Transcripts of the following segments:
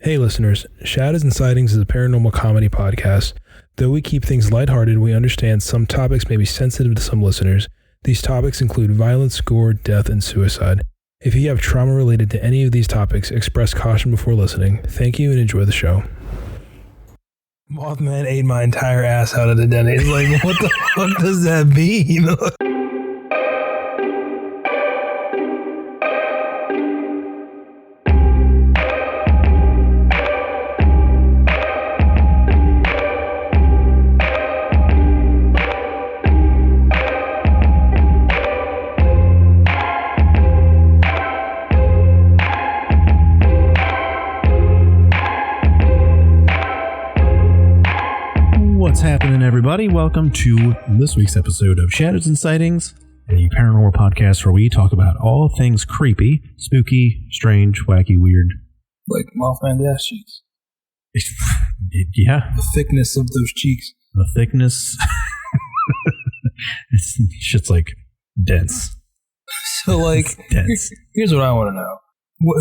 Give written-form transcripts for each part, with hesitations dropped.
Hey listeners, Shadows and Sightings is a paranormal comedy podcast. Though we keep things lighthearted, we understand some topics may be sensitive to some listeners. These topics include violence, gore, death, and suicide. If you have trauma related to any of these topics, express caution before listening. Thank you and enjoy the show. Mothman ate my entire ass out of the den. It's like, what the fuck does that mean? What's happening, everybody? Welcome to this week's episode of Shadows and Sightings, a paranormal podcast where we talk about all things creepy, spooky, strange, wacky, weird. Like Mothman's ass cheeks. Yeah. The thickness of those cheeks. The thickness. Shit's like dense. So like, dense. Here's what I want to know.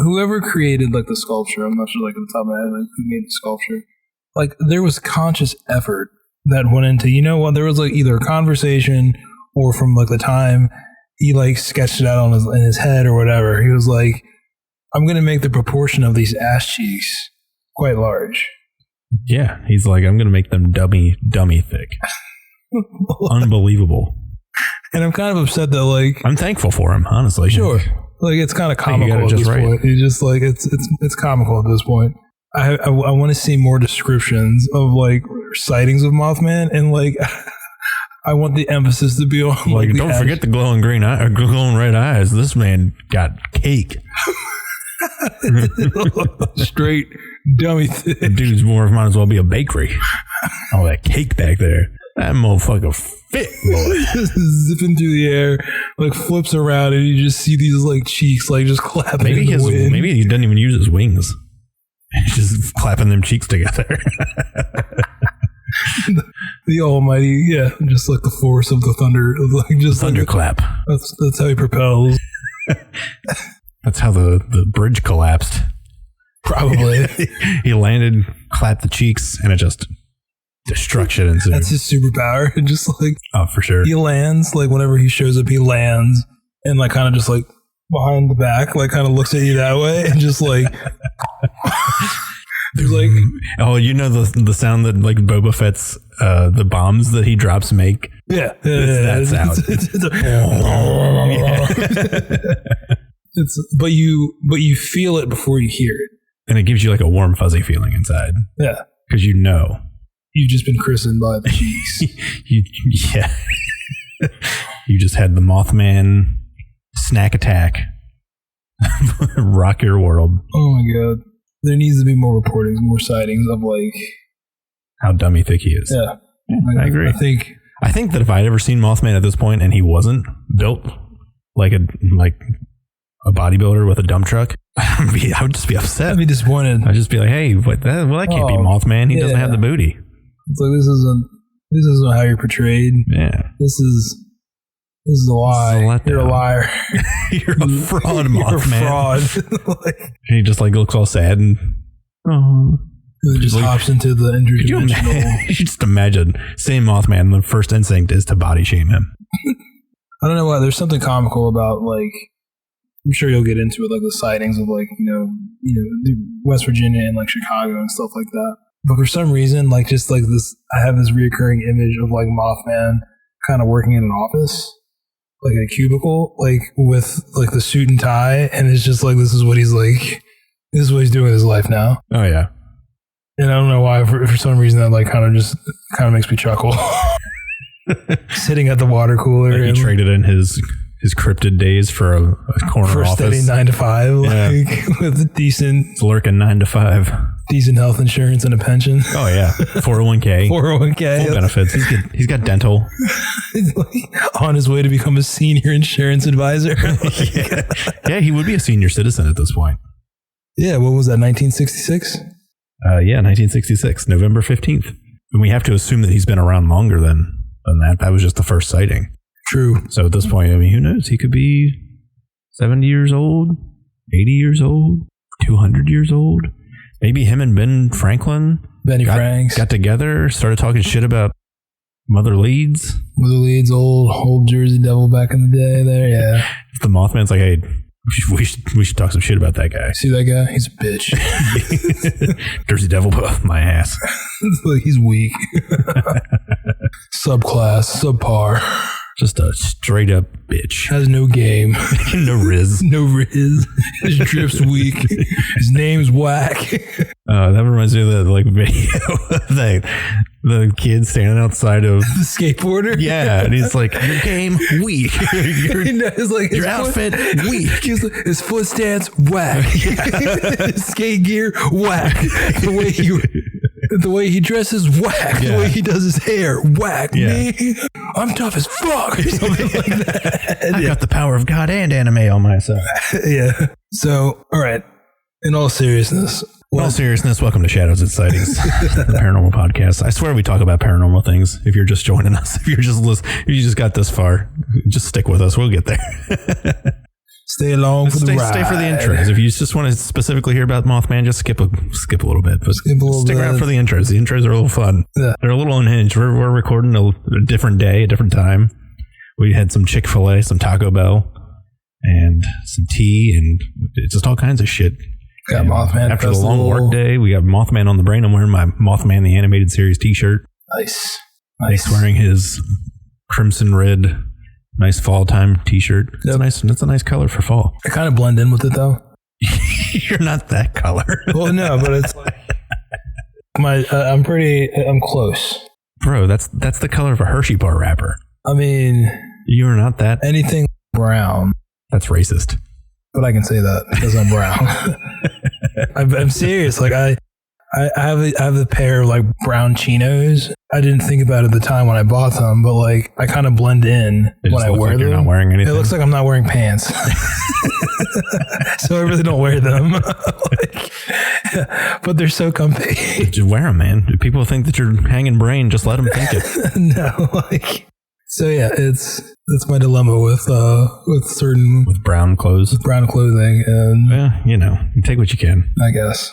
Whoever created like the sculpture, I'm not sure like on the top of my head, like who made the sculpture. Like there was conscious effort that went into, you know what, there was like either a conversation or from like the time he like sketched it out on in his head or whatever. He was like, I'm going to make the proportion of these ass cheeks quite large. Yeah. He's like, I'm going to make them dummy thick. Unbelievable. And I'm kind of upset that like, I'm thankful for him, honestly. Sure. Like it's kind of comical at this point. You just like, it's comical at this point. I want to see more descriptions of like sightings of Mothman, and like I want the emphasis to be on like don't forget the glowing green eye or glowing red eyes. This man got cake. Straight dummy thick. Dude's might as well be a bakery. All that cake back there. That motherfucker fit, boy. Zipping through the air, like flips around, and you just see these like cheeks like just clapping. Maybe he doesn't even use his wings. He's just clapping them cheeks together. the almighty, yeah, just like the force of the thunder, like just thunderclap. Like that's how he propels. That's how the bridge collapsed. Probably. He landed, clapped the cheeks, and it just destruction ensued. That's his superpower. Just like for sure. He lands like whenever he shows up, he lands and like kind of just like behind the back, like kind of looks at you that way, and just like. There's like, oh, you know the sound that like Boba Fett's the bombs that he drops make. Yeah, that sound. But you feel it before you hear it, and it gives you like a warm fuzzy feeling inside. Yeah, because you know you've just been christened by the cheeks. Yeah, you just had the Mothman snack attack. Rock your world. Oh my god. There needs to be more reportings, more sightings of like how dummy thick he is. Yeah. I agree. I think that if I'd ever seen Mothman at this point and he wasn't built like a bodybuilder with a dump truck, I would just be upset. I'd be disappointed. I'd just be like, hey, that can't be Mothman. He doesn't have the booty. It's like this isn't how you're portrayed. Yeah. This is a lie. You're a liar. You're a fraud, Mothman. You're a fraud. And he just like looks all sad and just hops into the interdimensional. You just imagine seeing Mothman. The first instinct is to body shame him. I don't know why. There's something comical about like. I'm sure you'll get into it, like the sightings of like West Virginia and like Chicago and stuff like that. But for some reason, like just like this, I have this reoccurring image of like Mothman kind of working in an office. Like a cubicle, like with like the suit and tie, and it's just like this is what he's doing with his life now. Oh yeah, and I don't know why. For some reason, that like kind of makes me chuckle. Sitting at the water cooler, like he traded in his cryptid days for a corner for office, steady 9 to 5, like with decent lurking 9 to 5, decent health insurance and a pension. Oh yeah, 401k, full benefits. He's got dental. On his way to become a senior insurance advisor. Yeah, he would be a senior citizen at this point. Yeah, what was that? 1966. Yeah, 1966, November 15th. And we have to assume that he's been around longer than that. That was just the first sighting. True. So at this point, I mean, who knows? He could be 70 years old, 80 years old, 200 years old. maybe him and Ben Franklin Franks got together, started talking shit about Mother Leeds. Mother Leeds, old Jersey Devil back in the day there, yeah. The Mothman's like, hey, we should talk some shit about that guy. See that guy? He's a bitch. Jersey Devil, my ass. Like, he's weak. Subpar. Just a straight up bitch. Has no game. No riz. No riz. His drip's weak. His name's whack. That reminds me of the video of the kid standing outside of the skateboarder. Yeah, and he's like, your game weak. Your outfit weak. His foot stance whack. His skate gear whack. The way he dresses whack. The way he does his hair whack. Me, I'm tough as fuck. Or something like that. I got the power of God and anime on my side. Yeah. So, all right. In all seriousness, welcome to Shadows and Sightings, the paranormal podcast. I swear we talk about paranormal things. If you're just joining us, if you just got this far, just stick with us. We'll get there. Stay along for the ride. Stay for the intros. If you just want to specifically hear about Mothman, just skip a little bit. But stick around for the intros. The intros are a little fun. Yeah. They're a little unhinged. We're recording a different day, a different time. We had some Chick-fil-A, some Taco Bell, and some tea, and just all kinds of shit. Got Mothman after the long work day. We got Mothman on the brain. I'm wearing my Mothman the Animated Series t-shirt. Nice. He's wearing his crimson red, nice fall time t-shirt. Yep. It's a nice color for fall. I kind of blend in with it though. You're not that color. Well, no, but it's like I'm close. Bro, that's the color of a Hershey bar wrapper. I mean, you're not that. Anything brown. That's racist. But I can say that because I'm brown. I'm serious. Like I have a pair of like brown chinos. I didn't think about it at the time when I bought them, but like I kind of blend in when I wear them. You're not wearing anything. It looks like I'm not wearing pants, so I really don't wear them. But they're so comfy. Just wear them, man. If people think that you're hanging brain, just let them think it. No, so yeah, that's my dilemma with brown clothes, brown clothing, and you take what you can, I guess.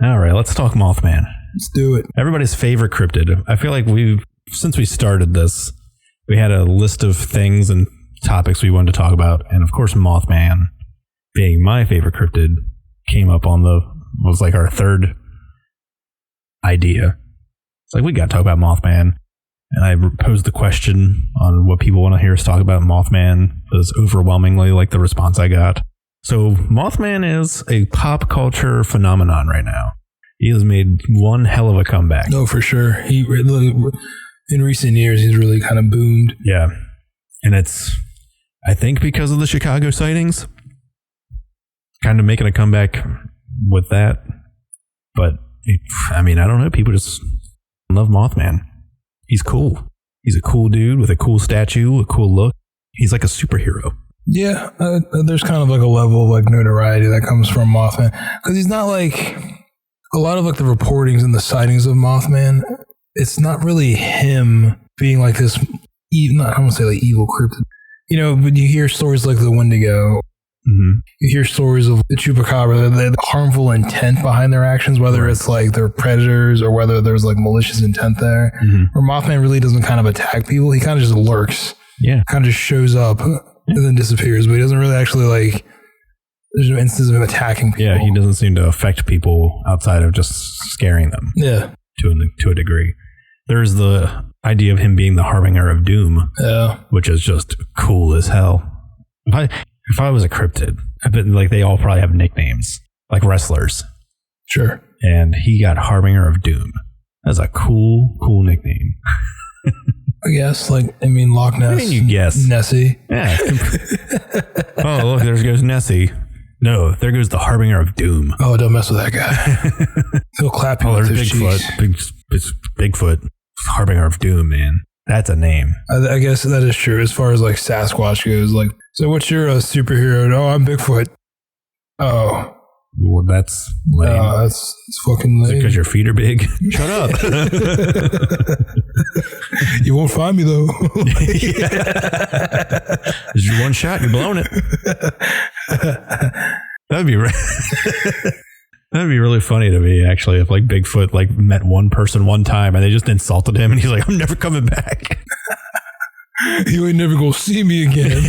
All right, let's talk Mothman. Let's do it. Everybody's favorite cryptid. I feel like since we started this, we had a list of things and topics we wanted to talk about, and of course, Mothman, being my favorite cryptid, came up was like our third idea. It's like we got to talk about Mothman. And I posed the question on what people want to hear us talk about Mothman. It was overwhelmingly like the response I got. So Mothman is a pop culture phenomenon right now. He has made one hell of a comeback. No, for sure. He really, in recent years, he's really kind of boomed. Yeah. And it's, I think because of the Chicago sightings, kind of making a comeback with that. But I don't know. People just love Mothman. He's cool. He's a cool dude with a cool statue, a cool look. He's like a superhero. Yeah, there's kind of like a level of like notoriety that comes from Mothman, because he's not like a lot of like the reportings and the sightings of Mothman. It's not really him being like this. I don't want to say like evil cryptid, but you hear stories like the Wendigo. Mm-hmm. You hear stories of the Chupacabra, the harmful intent behind their actions, whether it's like they're predators or whether there's like malicious intent there. Mm-hmm. Where Mothman really doesn't kind of attack people. He kind of just lurks. Yeah. Kind of just shows up and then disappears, but he doesn't really actually like, there's no instance of him attacking people. Yeah, he doesn't seem to affect people outside of just scaring them. Yeah. To a degree. There's the idea of him being the harbinger of doom. Yeah. Which is just cool as hell. If I was a cryptid, I bet like they all probably have nicknames, like wrestlers. Sure. And he got Harbinger of Doom. That's a cool nickname. I guess, Loch Ness. I mean, you guess. Nessie. Yeah. Oh, look, there goes Nessie. No, there goes the Harbinger of Doom. Oh, don't mess with that guy. He'll clap you with his Bigfoot. Bigfoot. Harbinger of Doom, man. That's a name. I guess that is true as far as like Sasquatch goes. Like, so what's your superhero? Oh, I'm Bigfoot. Oh. Well, that's lame. That's fucking lame. Is it because your feet are big? Shut up. You won't find me though. This is one shot, you're blowing it. That'd be right. That'd be really funny to me, actually, if like Bigfoot like met one person one time and they just insulted him and he's like, I'm never coming back. You ain't never gonna see me again.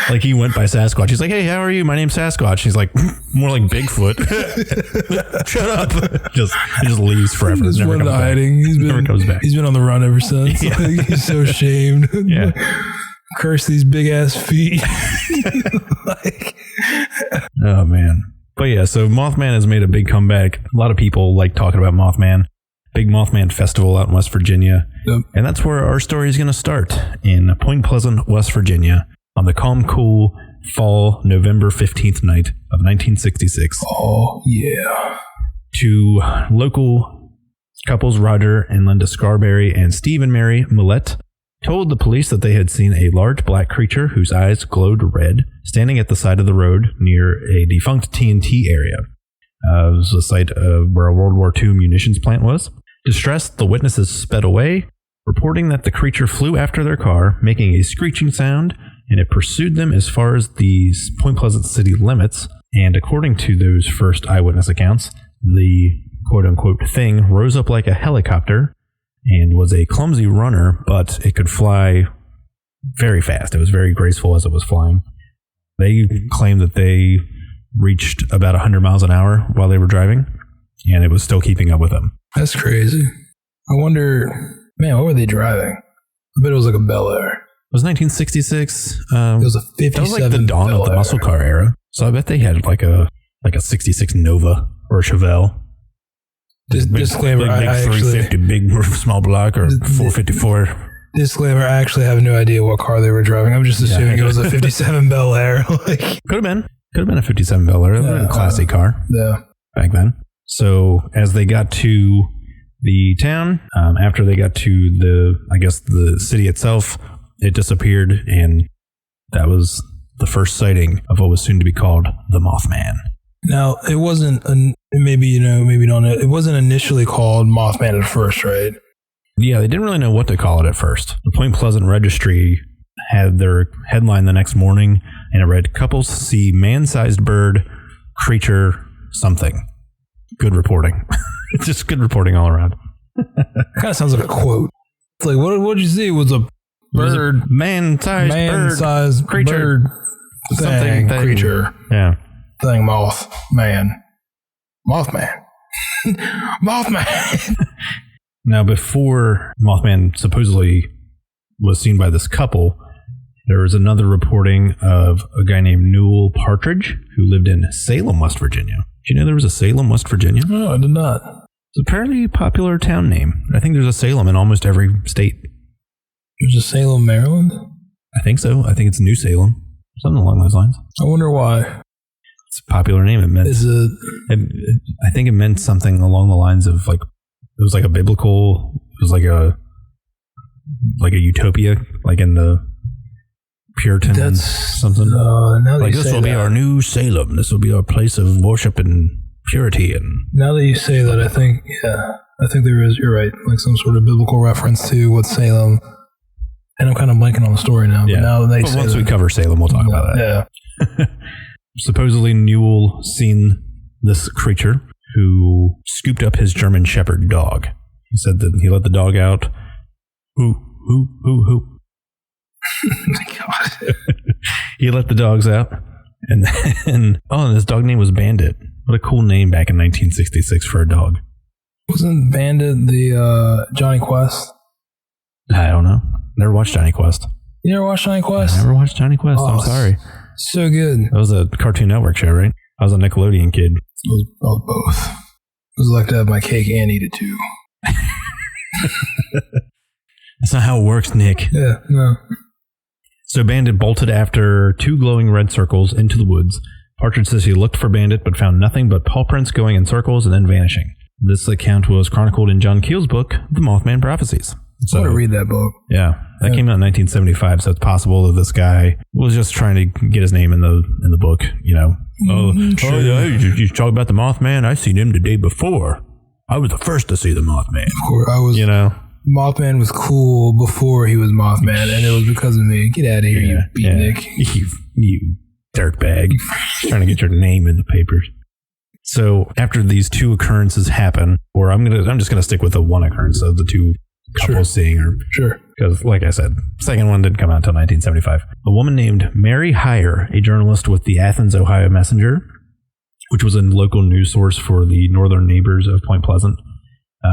Like he went by Sasquatch. He's like, hey, how are you? My name's Sasquatch. He's like, more like Bigfoot. Shut up. He just leaves forever. Just never went comes hiding. Back. Never comes back. He's been on the run ever since. Yeah. Like, he's so ashamed. Yeah. Curse these big ass feet. Like, oh man. But yeah, so Mothman has made a big comeback. A lot of people like talking about Mothman. Big Mothman festival out in West Virginia. Yep. And that's where our story is going to start, in Point Pleasant, West Virginia, on the calm, cool fall November 15th night of 1966. Oh, yeah. Two local couples, Roger and Linda Scarberry and Steve and Mary Millette, told the police that they had seen a large black creature whose eyes glowed red standing at the side of the road near a defunct TNT area. It was the site where a World War II munitions plant was. Distressed, the witnesses sped away, reporting that the creature flew after their car, making a screeching sound, and it pursued them as far as the Point Pleasant city limits. And according to those first eyewitness accounts, the quote-unquote thing rose up like a helicopter and was a clumsy runner, but it could fly very fast. It was very graceful as it was flying. They claimed that they reached about 100 miles an hour while they were driving, and it was still keeping up with them. That's crazy. I wonder, man, what were they driving? I bet it was like a Bel Air. It was 1966. It was a 57 That was like the dawn of the muscle car era. So I bet they had like a 66 Nova or a Chevelle. Disclaimer, big I 350, actually, big small block, or 454. Disclaimer, I actually have no idea what car they were driving. I'm just assuming it was a 57 Bel Air. Could have been a 57 Bel Air. A classy car. Yeah. Back then. So as they got to the town, after they got to the city itself, it disappeared, and that was the first sighting of what was soon to be called the Mothman. Now, it wasn't, maybe you know, maybe you don't know, it wasn't initially called Mothman at first, right? Yeah, they didn't really know what to call it at first. The Point Pleasant Registry had their headline the next morning, and it read, "Couples see man-sized bird, creature, something." Good reporting. It's just good reporting all around. Kind of sounds like a quote. It's like, what did you see? It was a bird. Man-sized creature. Bird thing. Creature. Yeah. Thing, Mothman. Mothman. Now, before Mothman supposedly was seen by this couple, there was another reporting of a guy named Newell Partridge who lived in Salem, West Virginia. Did you know there was a Salem, West Virginia? No, I did not. It's apparently a popular town name. I think there's a Salem in almost every state. There's a Salem, Maryland? I think so. I think it's New Salem. Something along those lines. I wonder why. It's a popular name. I think it meant something along the lines of like, it was like a biblical, it was like a utopia, like in the Puritan something. Like this will be our new Salem. This will be our place of worship and purity. And now that you say that, I think there is. You're right. Like some sort of biblical reference to what Salem. And I'm kind of blanking on the story now. Yeah. But now that once we cover Salem, we'll talk about that. Yeah. Supposedly, Newell seen this creature who scooped up his German Shepherd dog. He said that he let the dog out. Hoo. Oh my God. He let the dogs out, and then and his dog name was Bandit. What a cool name back in 1966 for a dog. Wasn't Bandit the Johnny Quest? I don't know. Never watched Johnny Quest. You never watched Johnny Quest? I never watched Johnny Quest. I'm sorry. So good. That was a Cartoon Network show, right? I was a Nickelodeon kid. I was both. I was like to have my cake and eat it too. That's not how it works, Nick. Yeah, no. So Bandit bolted after two glowing red circles into the woods. Partridge says he looked for Bandit but found nothing but paw prints going in circles and then vanishing. This account was chronicled in John Keel's book, The Mothman Prophecies. So, I want to read that book. Yeah, that came out in 1975, so it's possible that this guy was just trying to get his name in the book, you know. Sure. You talk about the Mothman? I seen him the day before. I was the first to see the Mothman. Of course, I was. You know, Mothman was cool before he was Mothman, and it was because of me. Get out of here, you beatnik. You dirtbag. Trying to get your name in the papers. So after these two occurrences happen, or I'm just gonna stick with the one occurrence of the two couples seeing her. Sure. Because, like I said, the second one didn't come out until 1975. A woman named Mary Heyer, a journalist with the Athens, Ohio Messenger, which was a local news source for the northern neighbors of Point Pleasant,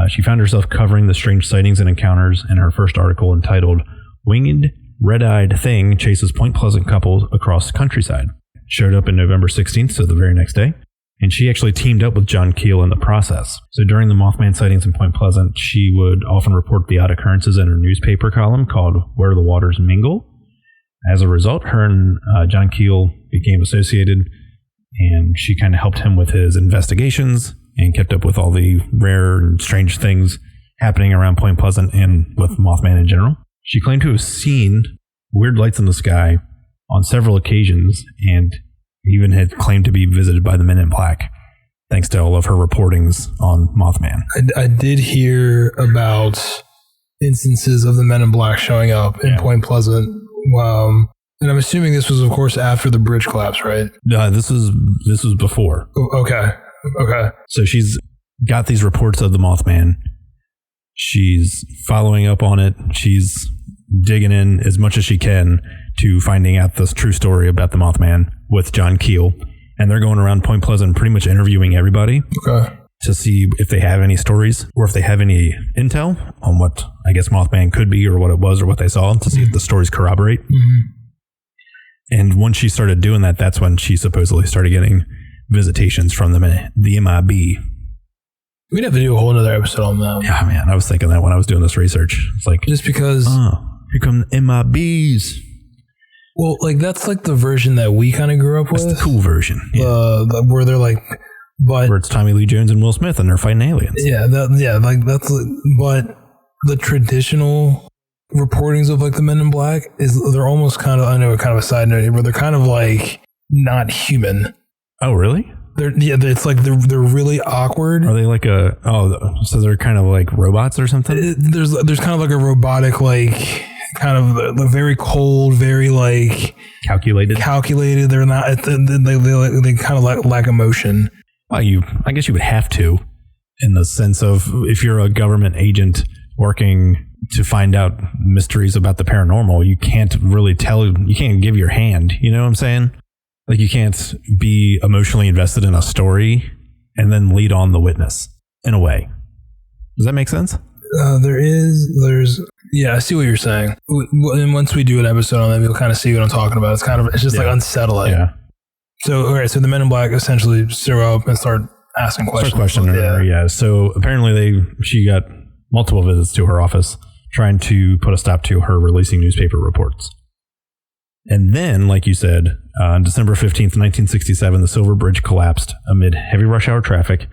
she found herself covering the strange sightings and encounters in her first article entitled "Winged, Red-Eyed Thing Chases Point Pleasant Couple Across Countryside." Showed up in November 16th, so the very next day. And she actually teamed up with John Keel in the process. So during the Mothman sightings in Point Pleasant, she would often report the odd occurrences in her newspaper column called Where the Waters Mingle. As a result, her and John Keel became associated, and she kind of helped him with his investigations and kept up with all the rare and strange things happening around Point Pleasant and with Mothman in general. She claimed to have seen weird lights in the sky on several occasions, and even had claimed to be visited by the Men in Black, thanks to all of her reportings on Mothman. I did hear about instances of the Men in Black showing up in Point Pleasant. And I'm assuming this was, of course, after the bridge collapse, right? This was before. Okay. So she's got these reports of the Mothman. She's following up on it. She's digging in as much as she can to finding out this true story about the Mothman with John Keel. And they're going around Point Pleasant pretty much interviewing everybody to see if they have any stories or if they have any intel on what, I guess, Mothman could be or what it was or what they saw, to see if the stories corroborate. And once she started doing that, that's when she supposedly started getting visitations from the MIB. We'd have to do a whole other episode on that. Yeah, man. I was thinking that when I was doing this research. It's like, just because... here come the MIBs. Well, like, that's like the version that we kind of grew up with. That's the cool version. Yeah. Where they're like... But, where it's Tommy Lee Jones and Will Smith and they're fighting aliens. Yeah, but the traditional reportings of like the Men in Black they're almost kind of, I know, kind of a side note here, but they're kind of like not human. Oh, really? It's like they're really awkward. Are they like so they're kind of like robots or something? There's kind of like a robotic, like kind of very cold, very like calculated. They're not. They kind of lack emotion. Well, I guess you would have to, in the sense of if you're a government agent working to find out mysteries about the paranormal, you can't really you can't give your hand. You know what I'm saying? Like, you can't be emotionally invested in a story and then lead on the witness in a way. Does that make sense? Yeah, I see what you're saying. And once we do an episode on that, you'll kind of see what I'm talking about. It's just like unsettling. Yeah. So, all right. So the Men in Black essentially show up and start asking questions. Yeah. So apparently she got multiple visits to her office trying to put a stop to her releasing newspaper reports. And then, like you said, on December 15th, 1967, the Silver Bridge collapsed amid heavy rush hour traffic,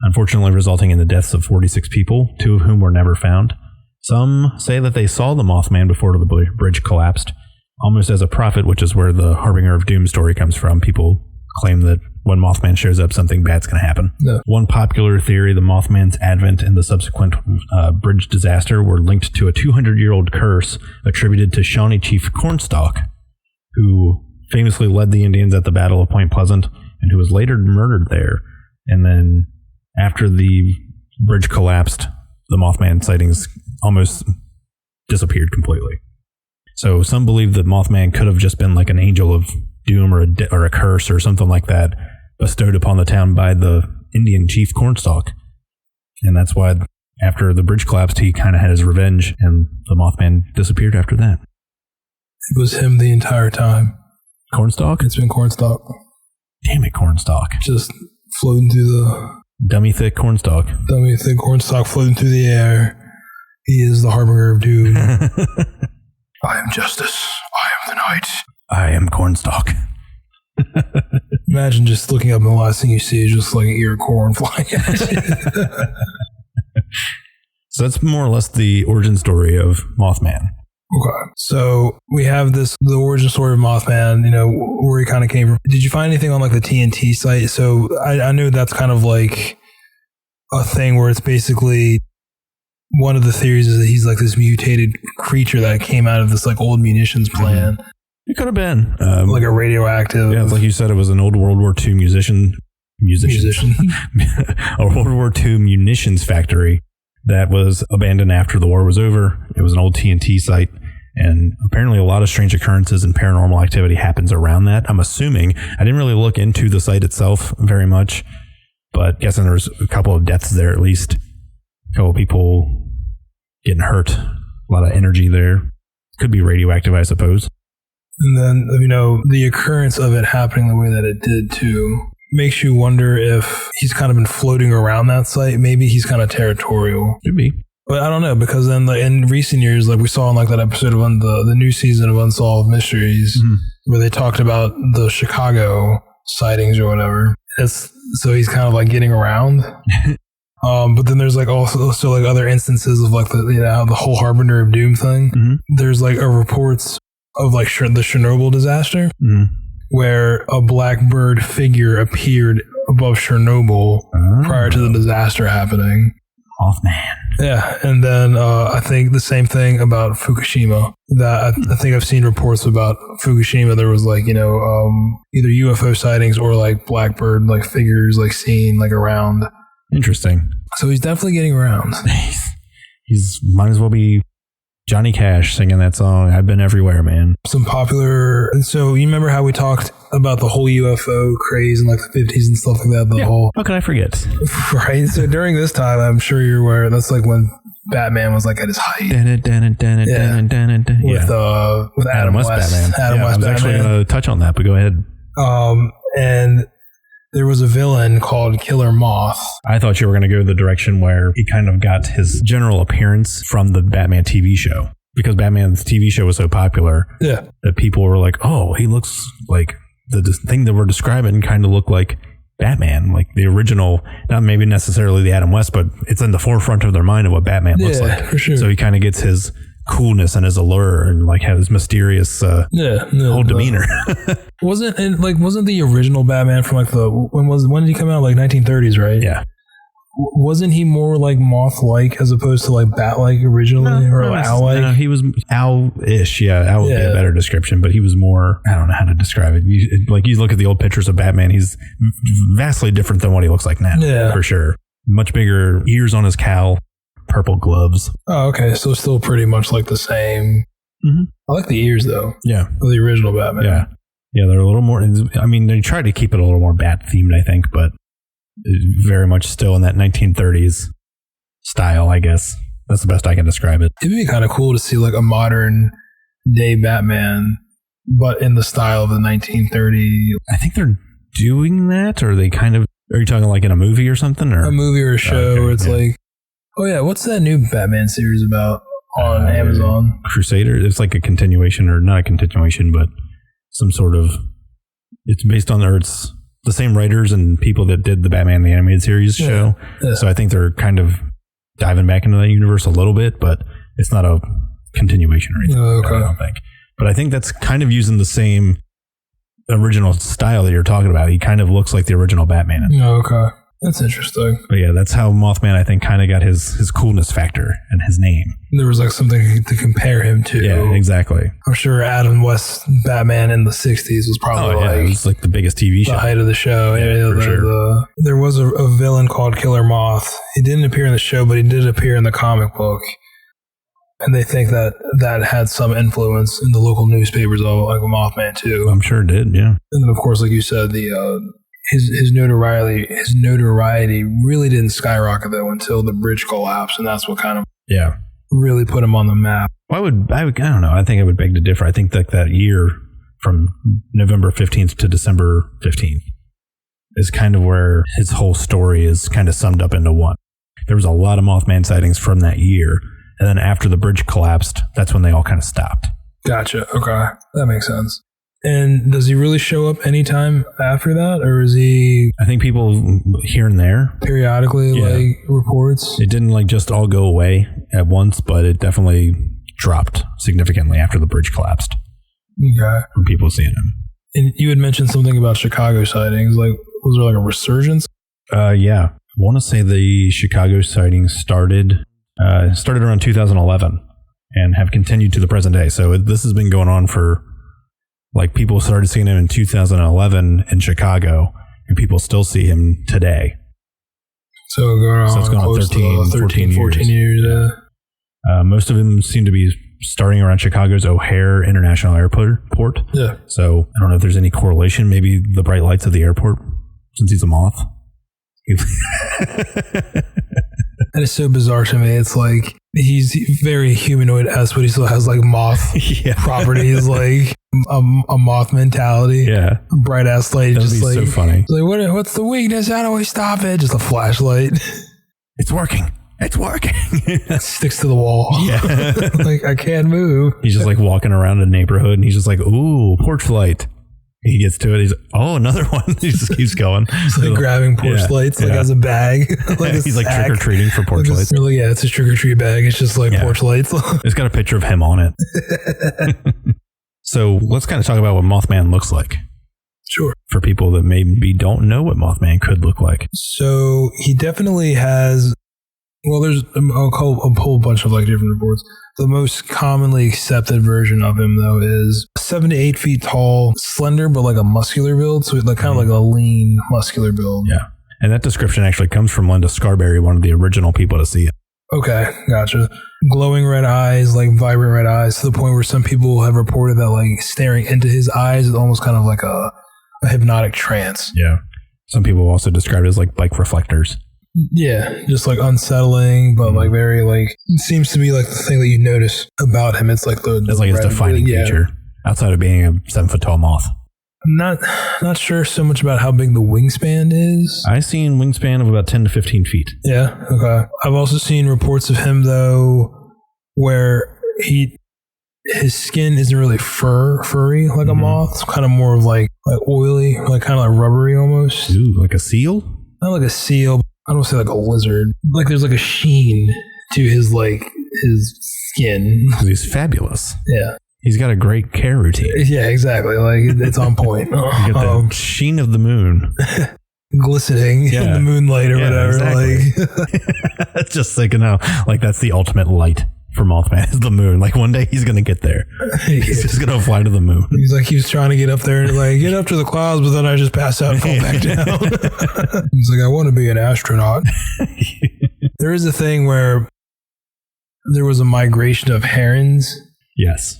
unfortunately resulting in the deaths of 46 people, 2 of whom were never found. Some say that they saw the Mothman before the bridge collapsed, almost as a prophet, which is where the harbinger of doom story comes from. People claim that when Mothman shows up, something bad's going to happen. Yeah. One popular theory, the Mothman's advent and the subsequent bridge disaster were linked to a 200-year-old curse attributed to Shawnee Chief Cornstalk, who famously led the Indians at the Battle of Point Pleasant and who was later murdered there. And then after the bridge collapsed, the Mothman sightings almost disappeared completely. So some believe that Mothman could have just been like an angel of doom or a curse or something like that bestowed upon the town by the Indian chief Cornstalk. And that's why after the bridge collapsed, he kind of had his revenge and the Mothman disappeared after that. It was him the entire time. Cornstalk? It's been Cornstalk. Damn it, Cornstalk. Just floating through the... Dummy thick Cornstalk. Dummy thick Cornstalk floating through the air. He is the harbinger of doom. I am justice. I am the night. I am Cornstalk. Imagine just looking up and the last thing you see is just like an ear of corn flying at you. So that's more or less the origin story of Mothman. Okay. So we have the origin story of Mothman, where he kind of came from. Did you find anything on like the TNT site? So I know that's kind of like a thing where it's basically one of the theories is that he's like this mutated creature that came out of this like old munitions plant. It could have been. Like a radioactive. Yeah, like you said, it was an old World War II munitions musician. A World War II munitions factory that was abandoned after the war was over. It was an old TNT site. And apparently a lot of strange occurrences and paranormal activity happens around that. I'm assuming. I didn't really look into the site itself very much, but guessing there's a couple of deaths there at least. A couple of people getting hurt. A lot of energy there. Could be radioactive, I suppose. And then, the occurrence of it happening the way that it did too makes you wonder if he's kind of been floating around that site. Maybe he's kind of territorial. Could be. But I don't know, because then in recent years, like we saw in like that episode of the new season of Unsolved Mysteries, where they talked about the Chicago sightings or whatever. So he's kind of like getting around. But then there's like also like other instances of like the whole harbinger of doom thing. Mm-hmm. There's like reports of like the Chernobyl disaster, where a black bird figure appeared above Chernobyl prior to the disaster happening. Mothman. Yeah, and then I think the same thing about Fukushima. That I think I've seen reports about Fukushima. There was like either UFO sightings or like blackbird like figures like seen like around. Interesting. So he's definitely getting around. He's might as well be Johnny Cash singing that song. I've been everywhere, man. Some popular. And so you remember how we talked about the whole UFO craze in like the 50s and stuff like that? How could I forget? Right. So during this time, I'm sure you're aware, that's like when Batman was like at his height. With Adam West. Batman. I was actually going to touch on that, but go ahead. And there was a villain called Killer Moth. I thought you were going to go the direction where he kind of got his general appearance from the Batman TV show. Because Batman's TV show was so popular that people were like, oh, he looks like the thing that we're describing kind of looked like Batman, like the original, not maybe necessarily the Adam West, but it's in the forefront of their mind of what Batman looks like. For sure. So he kind of gets his coolness and his allure and like have his mysterious whole demeanor. Wasn't the original Batman from like when did he come out? Like 1930s, right? Yeah. Wasn't he more like moth-like as opposed to like bat-like originally, or like owl-like? No, he was owl-ish. Yeah, owl would be a better description, but he was more. I don't know how to describe it. You look at the old pictures of Batman. He's vastly different than what he looks like now. Yeah, for sure. Much bigger ears on his cowl, purple gloves. Oh, okay. So still pretty much like the same. Mm-hmm. I like the ears though. Yeah, of the original Batman. Yeah, they're a little more. I mean, they tried to keep it a little more bat-themed, I think, but. Very much still in that 1930s style, I guess. That's the best I can describe it. It'd be kind of cool to see like a modern day Batman, but in the style of the 1930s. I think they're doing that, or they kind of. Are you talking like in a movie or something, or a movie or a show? Where it's like, oh yeah, what's that new Batman series about on Amazon? Crusader. It's like a continuation, or not a continuation, but some sort of. It's based on Earth's. The same writers and people that did the Batman the Animated Series show. Yeah. So I think they're kind of diving back into that universe a little bit, but it's not a continuation or anything. I don't think. But I think that's kind of using the same original style that you're talking about. He kind of looks like the original Batman. Okay. That's interesting. But yeah, that's how Mothman, I think, kind of got his coolness factor and his name. There was like something to compare him to. Yeah, exactly. I'm sure Adam West Batman in the 60s was probably it was like the biggest TV show. The height of the show. Yeah, for sure. There was a villain called Killer Moth. He didn't appear in the show, but he did appear in the comic book. And they think that had some influence in the local newspapers of like Mothman too. I'm sure it did, yeah. And then of course, like you said, his notoriety really didn't skyrocket though until the bridge collapsed, and that's what kind of really put him on the map. I don't know. I think I would beg to differ. I think that year from November 15th to December 15th is kind of where his whole story is kind of summed up into one. There was a lot of Mothman sightings from that year, and then after the bridge collapsed, that's when they all kind of stopped. Gotcha. Okay, that makes sense. And does he really show up anytime after that, or is he? I think people here and there periodically like reports. It didn't like just all go away at once, but it definitely dropped significantly after the bridge collapsed. Okay, from people seeing him. And you had mentioned something about Chicago sightings. Like, was there like a resurgence? Yeah, I want to say the Chicago sightings started around 2011 and have continued to the present day. So this has been going on for. Like people started seeing him in 2011 in Chicago, and people still see him today. So it's going on 13, 14 years. Most of them seem to be starting around Chicago's O'Hare International Airport. Yeah. So I don't know if there's any correlation. Maybe the bright lights of the airport, since he's a moth. That is so bizarre to me. It's like he's very humanoid-esque, but he still has like moth properties, like a moth mentality. Yeah. Bright ass light. That'd just be like, so funny. Like, what's the weakness? How do we stop it? Just a flashlight. It's working. It's working. Sticks to the wall. Yeah. Like, I can't move. He's just like walking around a neighborhood and he's just like, ooh, porch light. He gets to it. He's like, oh, another one. He just keeps going. He's like grabbing porch lights, like as a bag. Like he's like trick or treating for porch lights. Really, yeah, it's a trick or treat bag. It's just like porch lights. It's got a picture of him on it. So let's kind of talk about what Mothman looks like. Sure. For people that maybe don't know what Mothman could look like. So he definitely has, well, there's a whole bunch of like different reports. The most commonly accepted version of him, though, is 7 to 8 feet tall, slender, but like a muscular build. So like kind of like a lean, muscular build. Yeah. And that description actually comes from Linda Scarberry, one of the original people to see it. Okay, gotcha. Glowing red eyes, like vibrant red eyes, to the point where some people have reported that like staring into his eyes is almost kind of like a hypnotic trance. Yeah. Some people also describe it as like bike reflectors. Yeah, just like unsettling, but like very like, it seems to be like the thing that you notice about him. It's like it's like his defining feature outside of being a 7 foot tall moth. I'm not sure so much about how big the wingspan is. I've seen wingspan of about 10 to 15 feet. Yeah, okay. I've also seen reports of him though where his skin isn't really furry like a moth. It's kind of more of like oily, like kind of like rubbery almost. Ooh, like a seal? Not like a seal. I don't say like a lizard. Like there's like a sheen to his skin. Because he's fabulous. Yeah. He's got a great care routine. Yeah, exactly. Like it's on point. You get the sheen of the moon. Glistening in the moonlight or whatever. Exactly. Like just thinking now, like that's the ultimate light for Mothman is the moon. Like one day he's gonna get there. He's just gonna fly to the moon. He's like, he was trying to get up there and like get up to the clouds, but then I just pass out and fall back down. He's like, I want to be an astronaut. There is a thing where there was a migration of herons. Yes.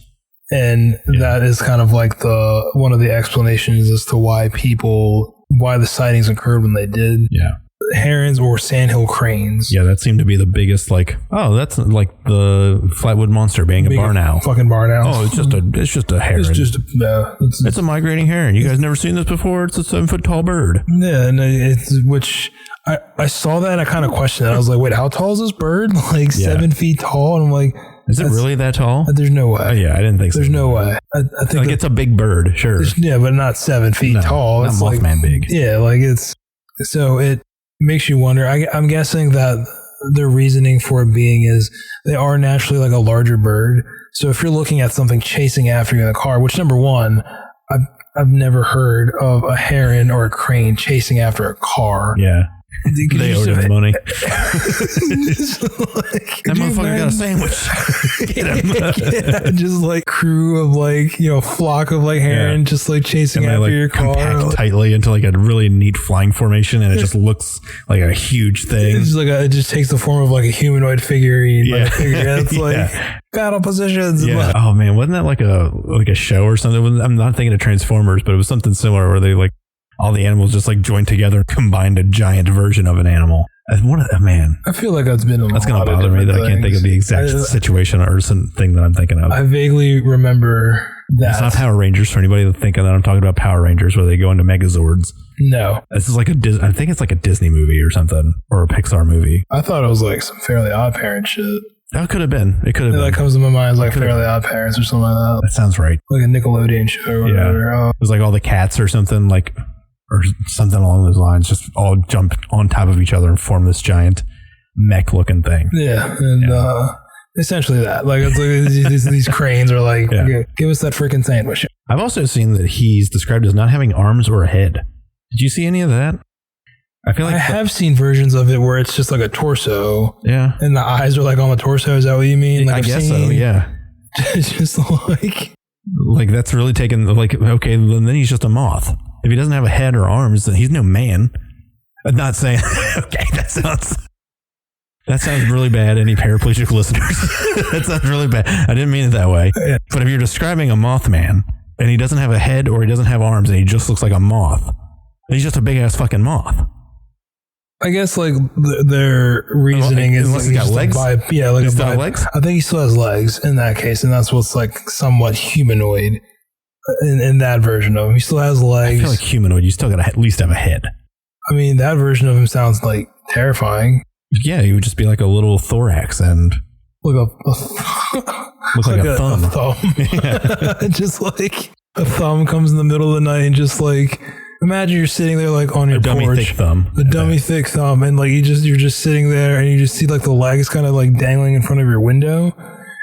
And that is kind of like one of the explanations as to why the sightings occurred when they did. Yeah. Herons or sandhill cranes. Yeah, that seemed to be the biggest, like, oh, that's like the Flatwood Monster being a barn owl. Fucking barn owl. Oh, it's just a heron. It's a migrating heron. You guys never seen this before? It's a 7 foot tall bird. Yeah, and which I saw that and I kind of questioned it. I was like, wait, how tall is this bird? Like 7 feet tall? And I'm like, is it really that tall? There's no way. Oh, yeah, I didn't think so. There's no way. I think like it's a big bird, sure. Yeah, but not 7 feet tall. Not it's Mothman like, big. Yeah, like so it makes you wonder. I'm guessing that their reasoning for it being is they are naturally like a larger bird. So if you're looking at something chasing after you in a car, which number one, I've never heard of a heron or a crane chasing after a car. Yeah. They owed him money. That motherfucker got a sandwich. Get him. Just like crew of like, flock of like heron just like chasing after your car. Compact tightly into like a really neat flying formation and it just looks like a huge thing. It's just like it just takes the form of like a humanoid figurine. Yeah. Like it's like battle positions. Yeah. Oh man, wasn't that like a show or something? I'm not thinking of Transformers, but it was something similar where they like all the animals just like joined together and combined a giant version of an animal. Man. I feel like that's been that's going to bother me that I can't think of the exact situation or thing that I'm thinking of. I vaguely remember that. It's not Power Rangers for anybody that's thinking that I'm talking about Power Rangers where they go into Megazords. No. This is like I think it's like a Disney movie or something or a Pixar movie. I thought it was like some Fairly Odd Parents shit. That could have been. It could have been. That comes to my mind as like Fairly Odd Parents or something like that. That sounds right. Like a Nickelodeon show or whatever. Yeah. It was like all the cats or something like... or something along those lines, just all jump on top of each other and form this giant mech-looking thing. Yeah, and essentially that. Like, it's like these cranes are like, give us that freaking sandwich. I've also seen that he's described as not having arms or a head. Did you see any of that? I feel like I have seen versions of it where it's just like a torso. Yeah. And the eyes are like on the torso. Is that what you mean? Like I guess so, yeah. It's just like... Like, that's really taken, like, okay, then he's just a moth. If he doesn't have a head or arms, then he's no man. I'm not saying, okay, that sounds really bad. Any paraplegic listeners? That sounds really bad. I didn't mean it that way. Yeah. But if you're describing a Mothman and he doesn't have a head or he doesn't have arms and he just looks like a moth, he's just a big ass fucking moth. I guess like their reasoning is unless he's got legs. Like he's got legs. I think he still has legs in that case, and that's what's like somewhat humanoid in that version of him. He still has legs. I feel like humanoid. You still got to at least have a head. I mean, that version of him sounds like terrifying. Yeah, he would just be like a little thorax and like look like a thumb. A thumb. Yeah. Just like a thumb comes in the middle of the night and just like. Imagine you're sitting there like on your dummy porch, thick thumb. a dummy thick thumb, and like you're just sitting there, and you just see like the legs kind of like dangling in front of your window,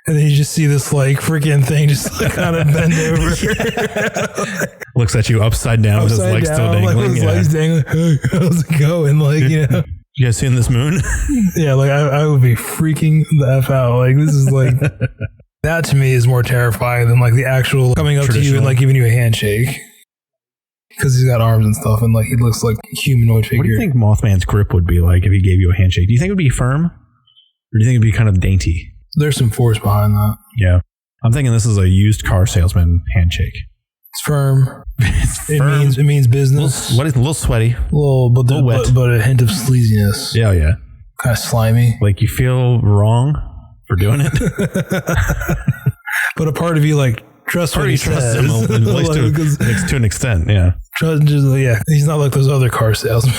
and then you just see this like freaking thing just like kind of bend over, looks at you upside down with his legs still dangling. Like with his legs dangling. Hey, how's it going? Like you guys seeing this moon? Yeah, like I would be freaking the F out. Like this is like that to me is more terrifying than like the actual coming up to you and like giving you a handshake. Because he's got arms and stuff, and like he looks like a humanoid figure. What do you think Mothman's grip would be like if he gave you a handshake? Do you think it would be firm, or do you think it'd be kind of dainty? There's some force behind that. Yeah, I'm thinking this is a used car salesman handshake. It's firm. It means business. A little sweaty, a little wet, but a hint of sleaziness. Yeah, yeah. Kind of slimy. Like you feel wrong for doing it, but a part of you like. Trust what he says. Him at least to an extent, yeah. He's not like those other car salesmen.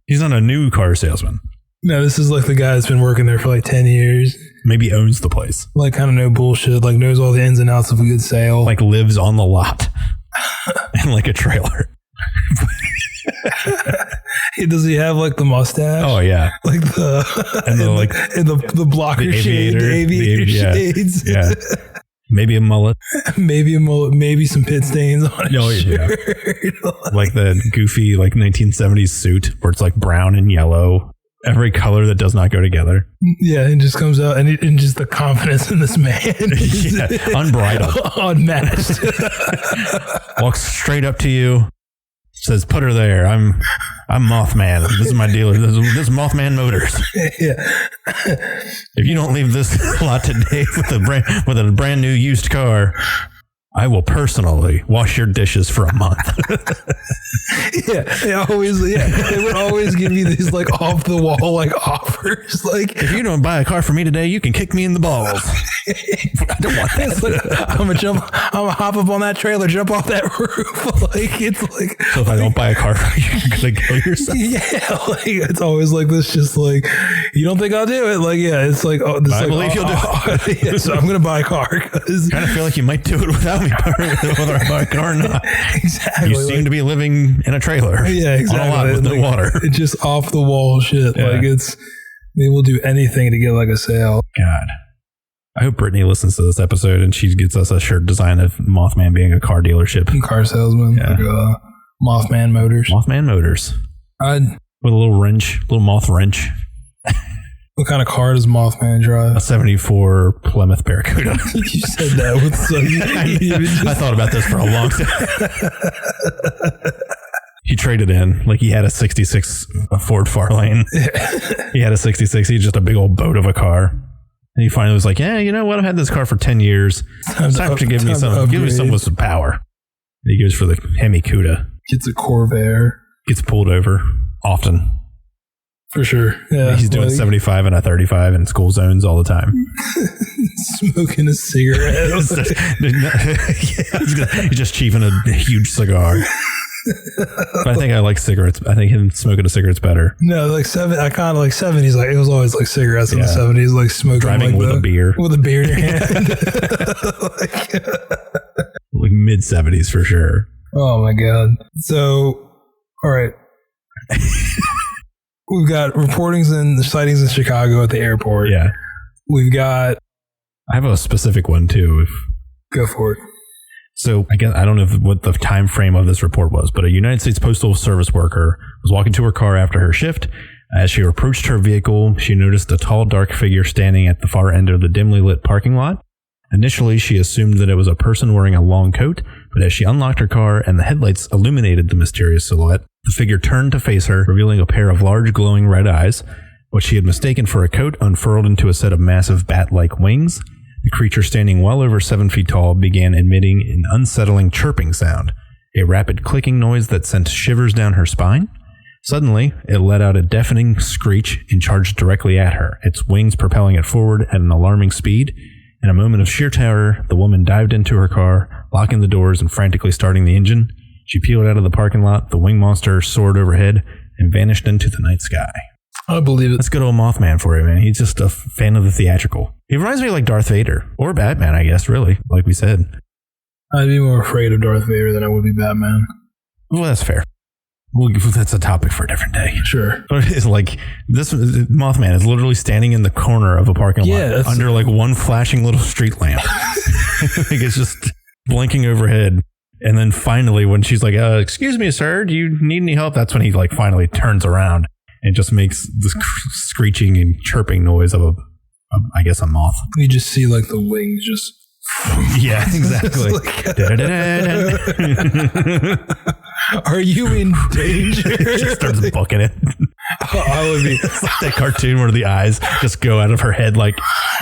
He's not a new car salesman. No, this is like the guy that's been working there for like 10 years. Maybe owns the place. Like kind of no bullshit, like knows all the ins and outs of a good sale. Like lives on the lot in like a trailer. Does he have like the mustache? Oh yeah, like the blocker shade, the aviator shades. Yeah. Maybe a mullet. Maybe some pit stains on his shirt. Yeah. Like the goofy like 1970s suit where it's like brown and yellow. Every color that does not go together. Yeah, and just comes out and just the confidence in this man. Unbridled. Unmatched. Walks straight up to you. Says, put her there. I'm Mothman. This is my dealer. This is Mothman Motors. Yeah. If you don't leave this lot today with a brand new used car, I will personally wash your dishes for a month. They would always give you these like off the wall like offers. Like if you don't buy a car for me today, you can kick me in the balls. I don't want that. Like, I'm gonna hop up on that trailer, jump off that roof. Like it's like so if I don't buy a car for you, you're gonna kill yourself. Yeah, like it's always like this, just like you don't think I'll do it. Like yeah, it's like oh, this I like, believe you'll do it. Yeah, so I'm gonna buy a car because I kind of feel like you might do it without me, whether I buy a car or not. Exactly. You seem to be living in a trailer. Yeah, exactly. On a lot with no water. It's just off the wall shit. Yeah. Like they will do anything to get like a sale. God. I hope Brittany listens to this episode and she gets us a shirt design of Mothman being a car dealership. Car salesman. Yeah. Like, Mothman Motors. Mothman Motors. With a little wrench, little moth wrench. What kind of car does Mothman drive? A 74 Plymouth Barracuda. You said that with some... I thought about this for a long time. He traded in. Like he had a 66 Ford Fairlane. He had a 66. He's just a big old boat of a car. And he finally was like, yeah, you know what? I've had this car for 10 years. It's time to give me some with some power. And he goes for the Hemi Cuda. Gets a Corvair. Gets pulled over often. For sure. Yeah. He's doing 75 and a 35 in school zones all the time. Smoking a cigarette. He's just chiefing a huge cigar. But I think I like cigarettes. I think him smoking a cigarette's better. No, like I kind of like 70s. Like it was always like cigarettes in the 70s, like smoking, driving like with a beer in your hand. Like mid 70s for sure. Oh my god. So, all right. We've got reportings and sightings in Chicago at the airport. Yeah. We've got... I have a specific one too. Go for it. So I guess I don't know what the time frame of this report was, but a United States Postal Service worker was walking to her car after her shift. As she approached her vehicle, she noticed a tall, dark figure standing at the far end of the dimly lit parking lot. Initially, she assumed that it was a person wearing a long coat, but as she unlocked her car and the headlights illuminated the mysterious silhouette, the figure turned to face her, revealing a pair of large glowing red eyes. What she had mistaken for a coat unfurled into a set of massive bat-like wings. The creature, standing well over 7 feet tall, began emitting an unsettling chirping sound, a rapid clicking noise that sent shivers down her spine. Suddenly, it let out a deafening screech and charged directly at her, its wings propelling it forward at an alarming speed. In a moment of sheer terror, the woman dived into her car, locking the doors and frantically starting the engine. She peeled out of the parking lot, the wing monster soared overhead, and vanished into the night sky. I believe it. That's good old Mothman for you, man. He's just a fan of the theatrical. He reminds me of like Darth Vader, or Batman, I guess, really, like we said. I'd be more afraid of Darth Vader than I would be Batman. Well, that's fair. That's a topic for a different day. Sure. But it's like, this Mothman is literally standing in the corner of a parking lot under like one flashing little street lamp. Like it's just blinking overhead. And then finally, when she's like, excuse me, sir, do you need any help? That's when he like finally turns around and just makes this screeching and chirping noise of I guess a moth. You just see like the wings just. Yeah, exactly. Are you in danger? She starts booking it. I would be. It's like that cartoon where the eyes just go out of her head like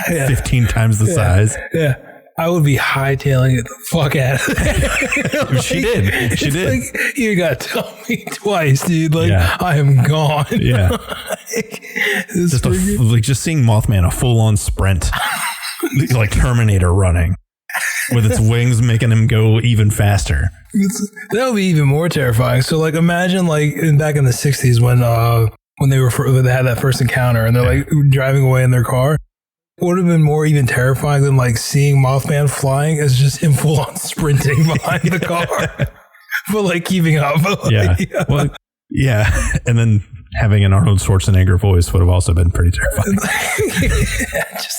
15 times the size. Yeah. I would be hightailing it the fuck out of there. She did. She did. Like, you got to tell me twice, dude. Like, I am gone. Yeah. Just seeing Mothman, a full-on sprint. Like Terminator running. With its wings making him go even faster. That would be even more terrifying. So, like, imagine, like, back in the 60s when they had that first encounter and they're, like, driving away in their car. Would have been more even terrifying than like seeing Mothman flying as just him full on sprinting behind the car, but like keeping up. Like, Well, and then having an Arnold Schwarzenegger voice would have also been pretty terrifying.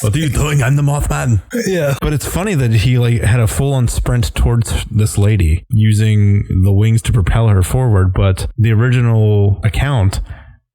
What are you doing? I'm the Mothman. Yeah, but it's funny that he like had a full on sprint towards this lady using the wings to propel her forward, but the original account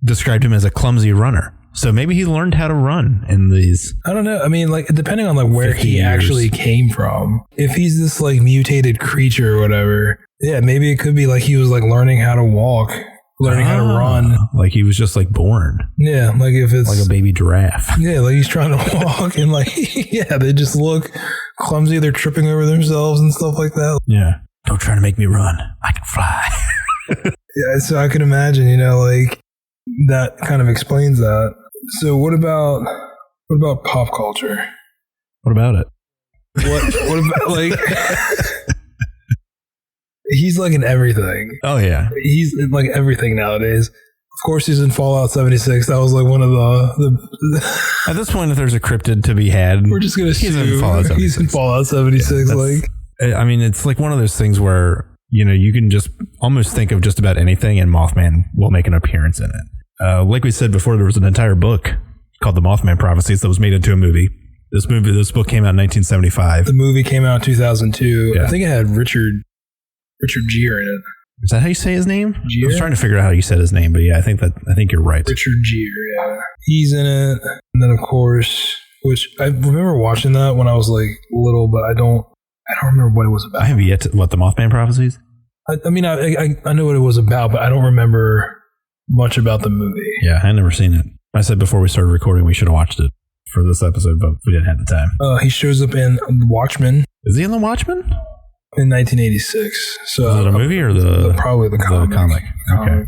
described him as a clumsy runner. So maybe he learned how to run in these. I don't know. I mean, like, depending on like where he actually came from. If he's this like mutated creature or whatever, maybe it could be like he was like learning how to walk, learning how to run. Like he was just like born. Yeah, like if it's like a baby giraffe. Yeah, like he's trying to walk and like they just look clumsy. They're tripping over themselves and stuff like that. Yeah. Don't try to make me run. I can fly. Yeah, so I can imagine, like that kind of explains that. So what about pop culture? What about it? What about like he's like in everything. Oh yeah. He's in like everything nowadays. Of course he's in Fallout 76. That was like one of the At this point, if there's a cryptid to be had, we're just gonna he's assume in Fallout 76. He's in Fallout 76. I mean, it's like one of those things where, you can just almost think of just about anything and Mothman will make an appearance in it. Like we said before, there was an entire book called The Mothman Prophecies that was made into a movie. This book came out in 1975. The movie came out in 2002. Yeah. I think it had Richard Gere in it. Is that how you say his name? Gere? I was trying to figure out how you said his name, but yeah, I think you're right. Richard Gere, yeah. He's in it. And then of course, which I remember watching that when I was like little, but I don't remember what it was about. I have yet to, The Mothman Prophecies? I mean, I know what it was about, but I don't remember much about the movie. Yeah, I never seen it. I said before we started recording we should have watched it for this episode, but we didn't have the time. He shows up in The Watchmen. Is he in The Watchmen? In 1986. So is it a movie or probably the comic? Okay.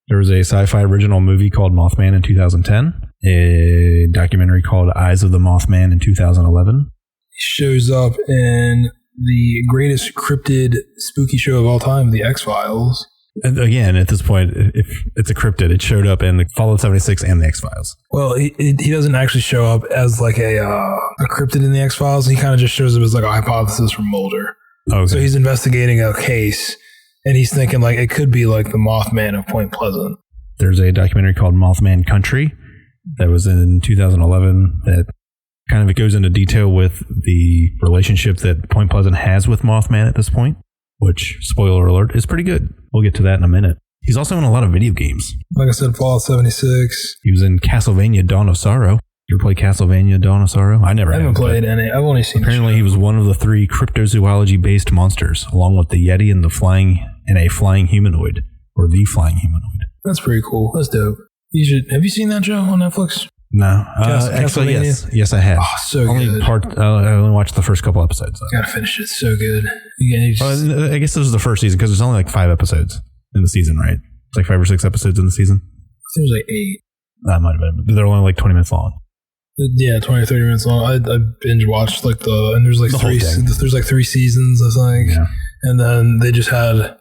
There was a sci-fi original movie called Mothman in 2010. A documentary called Eyes of the Mothman in 2011. He shows up in the greatest cryptid spooky show of all time, The X-Files. And again, at this point, if it's a cryptid, it showed up in the Fallout 76 and the X-Files. Well, he doesn't actually show up as like a cryptid in the X-Files. He kind of just shows up as like a hypothesis from Mulder. Okay. So he's investigating a case, and he's thinking like it could be like the Mothman of Point Pleasant. There's a documentary called Mothman Country that was in 2011 that kind of goes into detail with the relationship that Point Pleasant has with Mothman at this point, which, spoiler alert, is pretty good. We'll get to that in a minute. He's also in a lot of video games. Like I said, Fallout 76. He was in Castlevania Dawn of Sorrow. You ever play Castlevania Dawn of Sorrow? I haven't played any. I've only seen. Apparently, he was one of the 3 cryptozoology-based monsters, along with the Yeti and a flying humanoid, or the flying humanoid. That's pretty cool. That's dope. You should. Have you seen that show on Netflix? No, actually, yes, I have. Oh, so good. I only watched the first couple episodes. Gotta finish it. It's so good. I guess this was the first season because there's only like 5 episodes in the season, right? It's like 5 or 6 episodes in the season. I think it was like 8. That might have been, but they're only like 20 minutes long. Yeah, 20 or 30 minutes long. I binge watched and there's like there's like 3 seasons, I think. Yeah. And then they just had a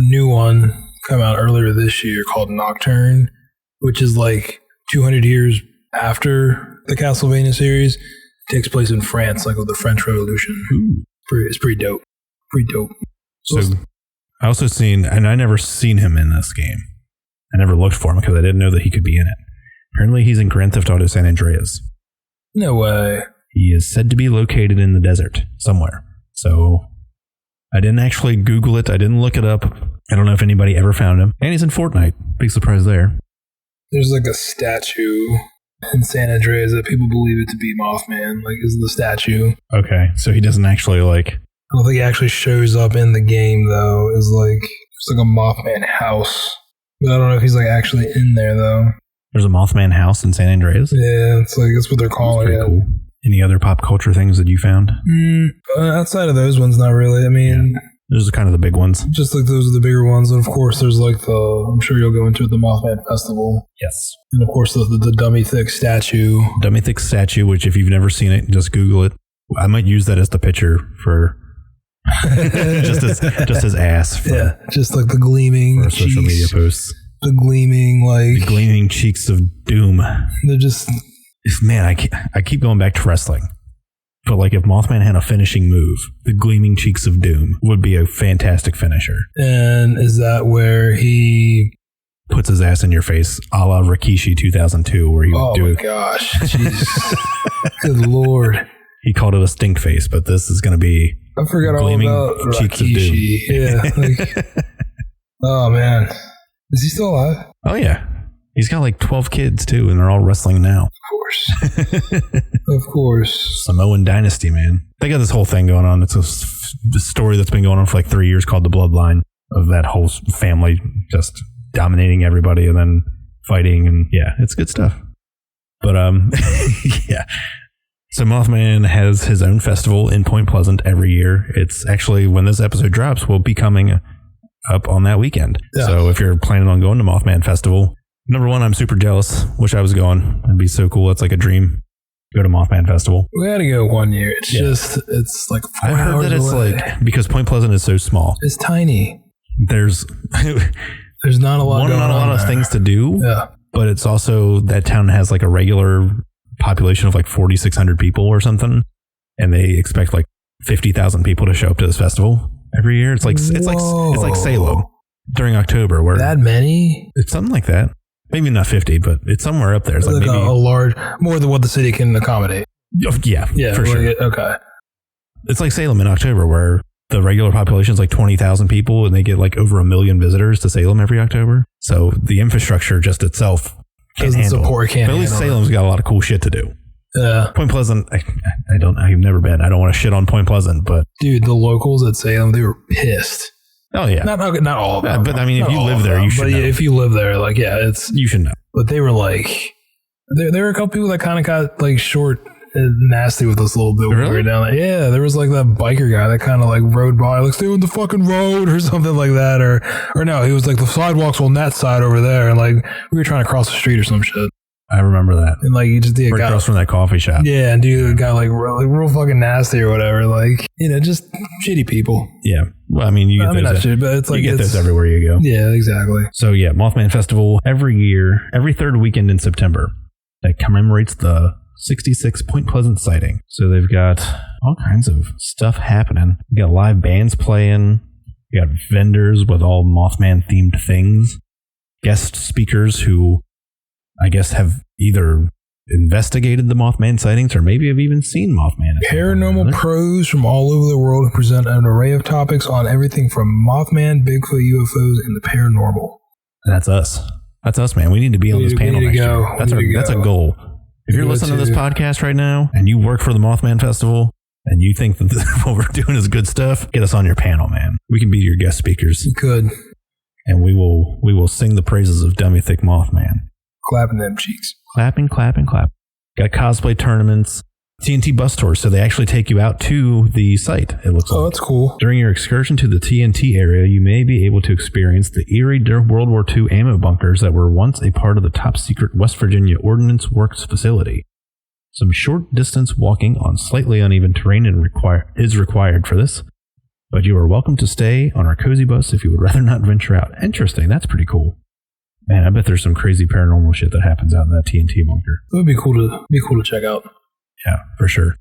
new one come out earlier this year called Nocturne, which is like 200 years after the Castlevania series. It takes place in France, like with the French Revolution. Ooh. It's pretty dope. Pretty dope. So I also and I never seen him in this game. I never looked for him because I didn't know that he could be in it. Apparently, he's in Grand Theft Auto San Andreas. No way. He is said to be located in the desert somewhere. So I didn't actually Google it. I didn't look it up. I don't know if anybody ever found him. And he's in Fortnite. Big surprise there. There's like a statue in San Andreas that people believe it to be Mothman. Like, is the statue. Okay. So he doesn't actually like... I don't think he actually shows up in the game, though. It's like a Mothman house. But I don't know if he's like actually in there, though. There's a Mothman house in San Andreas? Yeah, it's like that's what they're calling it. Cool. Any other pop culture things that you found? Outside of those ones, not really. I mean... Yeah. Those are kind of the big ones. Just like those are the bigger ones. And of course, there's like I'm sure you'll go into it, the Mothman Festival. Yes. And of course, the Dummy Thicc statue. Dummy Thicc statue, which if you've never seen it, just Google it. I might use that as the picture for... just as ass. Yeah, just like the gleaming for social media posts. The gleaming cheeks of doom. They're just... Man, I keep going back to wrestling. But like if Mothman had a finishing move, the gleaming cheeks of doom would be a fantastic finisher. And is that where he puts his ass in your face, a la Rikishi 2002, where he would do it? Oh my gosh. Jeez. Good Lord. He called it a stink face, but this is going to be I forgot all about cheeks Rikishi. Of doom. Yeah. Oh man. Is he still alive? Oh yeah. He's got like 12 kids too, and they're all wrestling now. Of course. Samoan dynasty, man. They got this whole thing going on. It's a story that's been going on for like 3 years called The Bloodline, of that whole family just dominating everybody and then fighting. And yeah, it's good stuff. But yeah. So Mothman has his own festival in Point Pleasant every year. It's actually, when this episode drops, will be coming up on that weekend. Yeah. So if you're planning on going to Mothman Festival, number one, I'm super jealous. Wish I was going. It'd be so cool. It's like a dream. Go to Mothman Festival. We had to go one year. It's like 4 hours away. I heard that it's like, because Point Pleasant is so small. It's tiny. There's not a lot not a lot of things to do. Yeah. But it's also, that town has like a regular population of like 4,600 people or something. And they expect like 50,000 people to show up to this festival every year. It's like Salem during October. Where that many? It's something like that. Maybe not 50, but it's somewhere up there. It's like maybe a large, more than what the city can accommodate. Yeah, for sure. Okay. It's like Salem in October, where the regular population is like 20,000 people, and they get like over 1 million visitors to Salem every October. So the infrastructure just itself doesn't support. But at least Salem's got a lot of cool shit to do. Yeah. Point Pleasant, I've never been. I don't want to shit on Point Pleasant, but dude, the locals at Salem, they were pissed. Oh yeah, not all of them. But I mean, if you live there, you should know. If you live there, like, yeah, you should know. But they were like, there were a couple people that kind of got like short and nasty with us a little bit when we were down there. Yeah, there was like that biker guy that kind of like rode by, like, stay on the fucking road or something like that, or no, he was like, the sidewalks on that side over there, and like we were trying to cross the street or some shit. I remember that. And like, you just did across from that coffee shop. Yeah, and dude got like real fucking nasty or whatever. Like, just shitty people. Yeah. Well, I mean, you get those. Shitty, but it's like, you get those everywhere you go. Yeah, exactly. So yeah, Mothman Festival every year, every third weekend in September, that commemorates the 66 Point Pleasant sighting. So they've got all kinds of stuff happening. You got live bands playing. You got vendors with all Mothman themed things. Guest speakers who, I guess, have either investigated the Mothman sightings or maybe have even seen Mothman. Paranormal pros from all over the world who present an array of topics on everything from Mothman, Bigfoot, UFOs, and the paranormal. That's us. That's us, man. We need to be on this panel next year. That's a goal. If you're listening to this podcast right now and you work for the Mothman Festival and you think that what we're doing is good stuff, get us on your panel, man. We can be your guest speakers. You could. And we will sing the praises of Dummy Thicc Mothman. Clapping them cheeks. Clapping, clapping, clap. Got cosplay tournaments, TNT bus tours, so they actually take you out to the site, it looks like. Oh, that's cool. During your excursion to the TNT area, you may be able to experience the eerie World War II ammo bunkers that were once a part of the top-secret West Virginia Ordnance Works facility. Some short distance walking on slightly uneven terrain is required for this, but you are welcome to stay on our cozy bus if you would rather not venture out. Interesting, that's pretty cool. Man, I bet there's some crazy paranormal shit that happens out in that TNT bunker. It would be cool to check out. Yeah, for sure.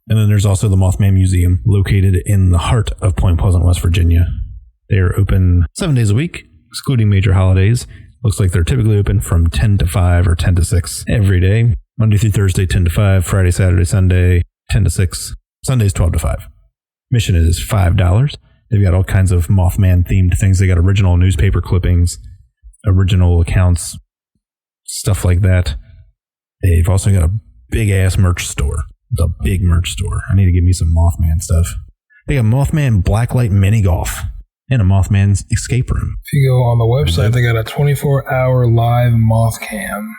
And then there's also the Mothman Museum, located in the heart of Point Pleasant, West Virginia. They are open 7 days a week, excluding major holidays. Looks like they're typically open from 10 to 5 or 10 to 6 every day. Monday through Thursday, 10 to 5. Friday, Saturday, Sunday, 10 to 6. Sundays, 12 to 5. Admission is $5. They've got all kinds of Mothman-themed things. They got original newspaper clippings, original accounts, stuff like that. They've also got a big-ass merch store. The big merch store. I need to give me some Mothman stuff. They got Mothman Blacklight Mini Golf and a Mothman's escape room. If you go on the website, they got a 24-hour live moth cam.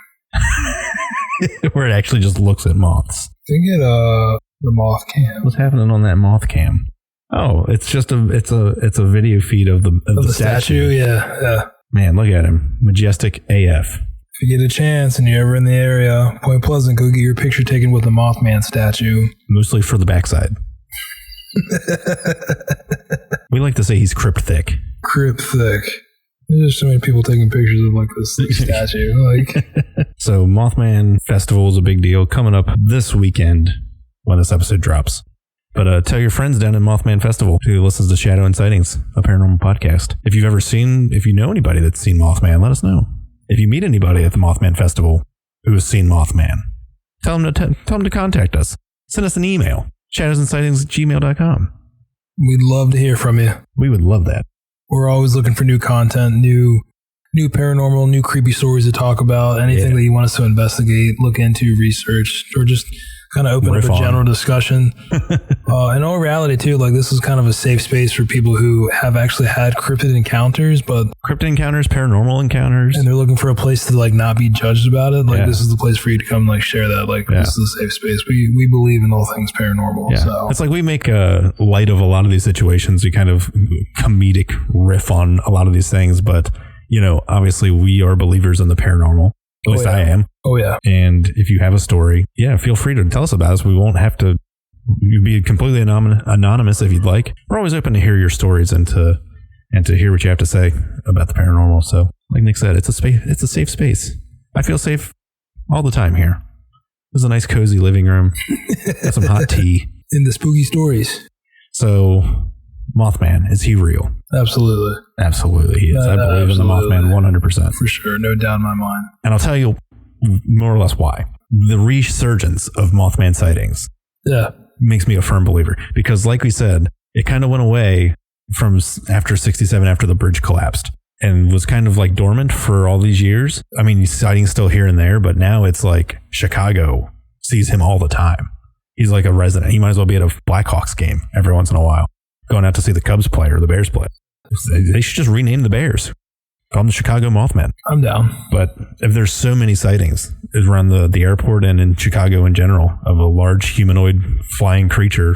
Where it actually just looks at moths. They get the moth cam. What's happening on that moth cam? Oh, it's just a video feed of the statue. Yeah. Man, look at him. Majestic AF. If you get a chance and you're ever in the area, Point Pleasant, go get your picture taken with the Mothman statue. Mostly for the backside. We like to say he's cryptic. Cryptic. There's so many people taking pictures of like this statue. So Mothman Festival is a big deal coming up this weekend when this episode drops. But tell your friends down at Mothman Festival who listens to Shadow and Sightings, a paranormal podcast. If you know anybody that's seen Mothman, let us know. If you meet anybody at the Mothman Festival who has seen Mothman, tell them to contact us. Send us an email, shadowsandsightings@gmail.com. We'd love to hear from you. We would love that. We're always looking for new content, new paranormal, new creepy stories to talk about, anything that you want us to investigate, look into, research, or just kind of open up a general discussion. In all reality, too, like this is kind of a safe space for people who have actually had cryptid encounters, paranormal encounters, and they're looking for a place to like not be judged about it. Like this is the place for you to come like share that. Like this is a safe space. We believe in all things paranormal. Yeah. So it's like we make light of a lot of these situations. We kind of comedic riff on a lot of these things, but obviously we are believers in the paranormal. At least I am. Oh, yeah. And if you have a story, feel free to tell us about it. We won't have to be completely anonymous if you'd like. We're always open to hear your stories and to hear what you have to say about the paranormal. So, like Nick said, it's a safe space. I feel safe all the time here. There's a nice, cozy living room. Got some hot tea. And the spooky stories. So, Mothman, is he real? Absolutely. Absolutely, he is. I believe in the Mothman 100%. For sure. No doubt in my mind. And I'll tell you more or less why. The resurgence of Mothman sightings makes me a firm believer. Because like we said, it kind of went away from after 67, after the bridge collapsed, and was kind of like dormant for all these years. I mean, sightings still here and there, but now it's like Chicago sees him all the time. He's like a resident. He might as well be at a Blackhawks game every once in a while, going out to see the Cubs play or the Bears play. They should just rename the Bears. Call them the Chicago Mothman. I'm down. But if there's so many sightings around the airport and in Chicago in general of a large humanoid flying creature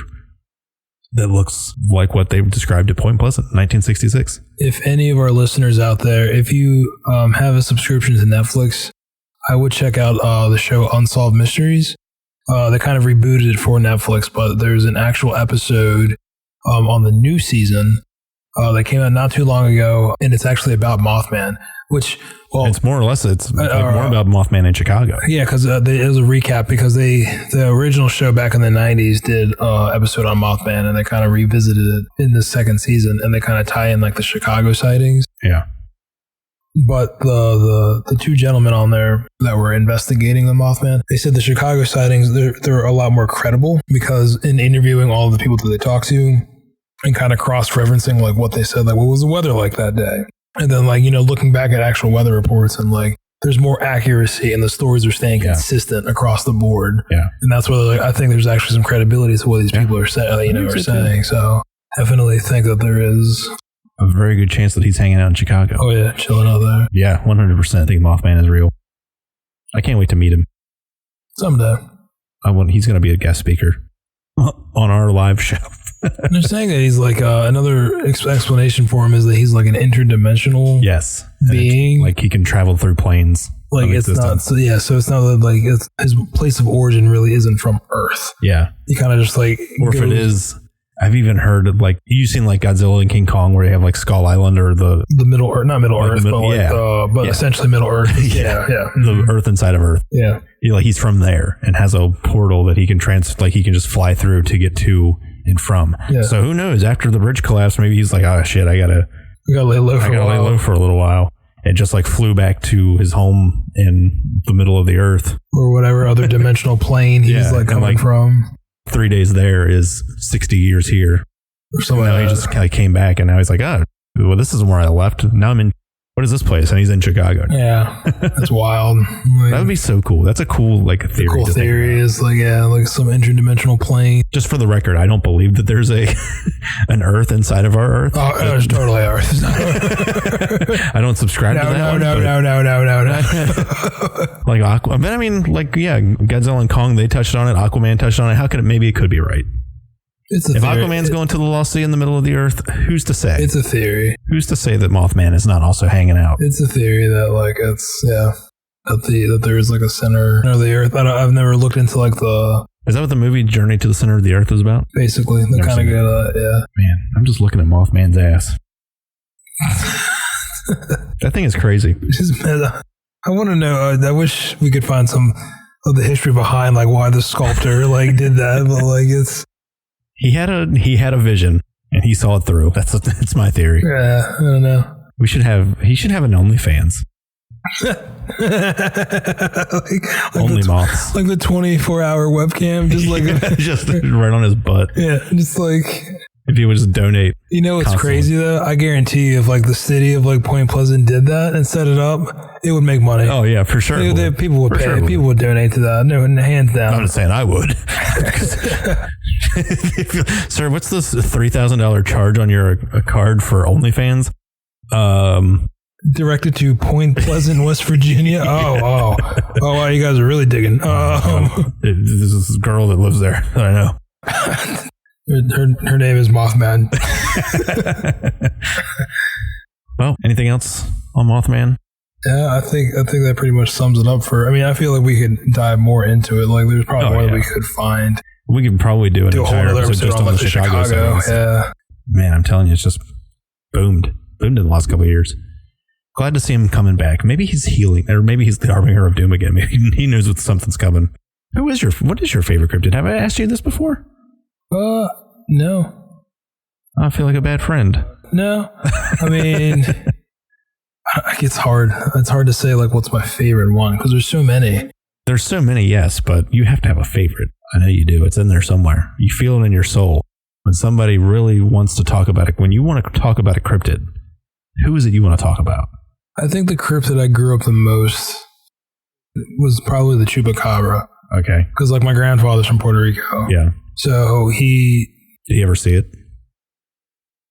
that looks like what they described at Point Pleasant, 1966. If any of our listeners out there, if you have a subscription to Netflix, I would check out the show Unsolved Mysteries. They kind of rebooted it for Netflix, but there's an actual episode on the new season that came out not too long ago, and it's actually about Mothman, which, well... It's more or less, it's more about Mothman in Chicago. Yeah, because it was a recap, because the original show back in the 90s did an episode on Mothman, and they kind of revisited it in the second season, and they kind of tie in like the Chicago sightings. Yeah. But the two gentlemen on there that were investigating the Mothman, they said the Chicago sightings, they're a lot more credible, because in interviewing all the people that they talked to and kind of cross-referencing like what they said, like what was the weather like that day? And then like, looking back at actual weather reports and like there's more accuracy and the stories are staying consistent across the board. Yeah. And that's where like, I think there's actually some credibility to what these people are saying, are saying. So definitely think that there is a very good chance that he's hanging out in Chicago. Oh yeah, chilling out there. Yeah, 100% I think Mothman is real. I can't wait to meet him. Someday. He's going to be a guest speaker on our live show. They're saying that he's like another explanation for him is that he's like an interdimensional being. Like he can travel through planes. Like it's not, so it's not that like his place of origin really isn't from Earth. Yeah. He kind of just like, or if it is, I've even heard of like, you've seen like Godzilla and King Kong where they have like Skull Island or the Middle Earth, not Middle Earth, but essentially Middle Earth. Yeah. The Earth inside of Earth. Yeah. He's from there and has a portal that he can he can just fly through to get to and from. Yeah. So who knows? After the bridge collapsed, maybe he's like, oh shit, I gotta lay low for a little while. And just like flew back to his home in the middle of the earth. Or whatever other dimensional plane he's like coming from. 3 days there is 60 years here. Or something. Now he just kind of came back and now he's like, oh, well, this isn't where I left. Now I'm in, what is this place? And he's in Chicago. Yeah. That's wild. Like, that would be so cool. That's a cool like theory. Cool theory is like, like some interdimensional plane. Just for the record, I don't believe that there's an Earth inside of our Earth. Oh, there's totally Earth. I don't subscribe to that. No. Like Aquaman. I mean, like, Godzilla and Kong, they touched on it. Aquaman touched on it. How could it? Maybe it could be right. If Aquaman's going to the Lost Sea in the middle of the Earth, who's to say? It's a theory. Who's to say that Mothman is not also hanging out? It's a theory that like that there is like a center of the Earth. I've never looked into like the. Is that what the movie Journey to the Center of the Earth is about? Basically, they kind of get Man, I'm just looking at Mothman's ass. That thing is crazy. I want to know. I wish we could find some of the history behind like why the sculptor like did that, but like it's. He had a vision and he saw it through. That's my theory. Yeah, I don't know. He should have an OnlyFans. Only moths. Like the 24-hour webcam, just like just right on his butt. Yeah, just like if he would just donate. You know what's crazy though? I guarantee you, if like the city of like Point Pleasant did that and set it up, it would make money. Oh yeah, for sure. People would pay. People would donate to that. No, hands down. I'm not saying I would. Sir, what's this $3,000 charge on your card for OnlyFans? Directed to Point Pleasant, West Virginia. Oh, wow, you guys are really digging. There's this girl that lives there that I know. Her name is Mothman. Well, anything else on Mothman? Yeah, I think that pretty much sums it up for. I mean, I feel like we could dive more into it. Like, there's probably more that we could find. We could probably do an entire episode just on the Chicago sightings. Yeah, man, I'm telling you, it's just boomed in the last couple of years. Glad to see him coming back. Maybe he's healing, or maybe he's the harbinger of doom again. Maybe he knows that something's coming. What is your favorite cryptid? Have I asked you this before? No. I feel like a bad friend. No, I mean, it's hard. It's hard to say like what's my favorite one because there's so many. There's so many, yes, but you have to have a favorite. I know you do. It's in there somewhere. You feel it in your soul. When somebody really wants to talk about it, when you want to talk about a cryptid, who is it you want to talk about? I think the cryptid I grew up the most was probably the chupacabra. Okay. Because like my grandfather's from Puerto Rico. Yeah. So Did you ever see it?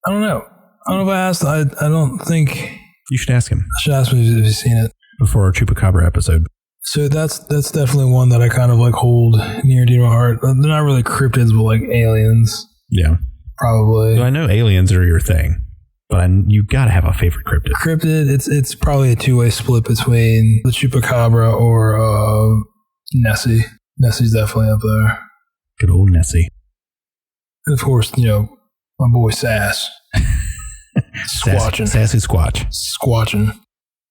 I don't know. I don't know if I asked. I don't think. You should ask him. I should ask him if he's seen it. Before our chupacabra episode. So that's definitely one that I kind of like hold near and dear to my heart. They're not really cryptids, but like aliens. Yeah. Probably. So I know aliens are your thing, but you got to have a favorite cryptid. Cryptid, it's probably a two-way split between the chupacabra or Nessie. Nessie's definitely up there. Good old Nessie. And of course, my boy Sass. Squatching. Sassy Squatch. Squatching.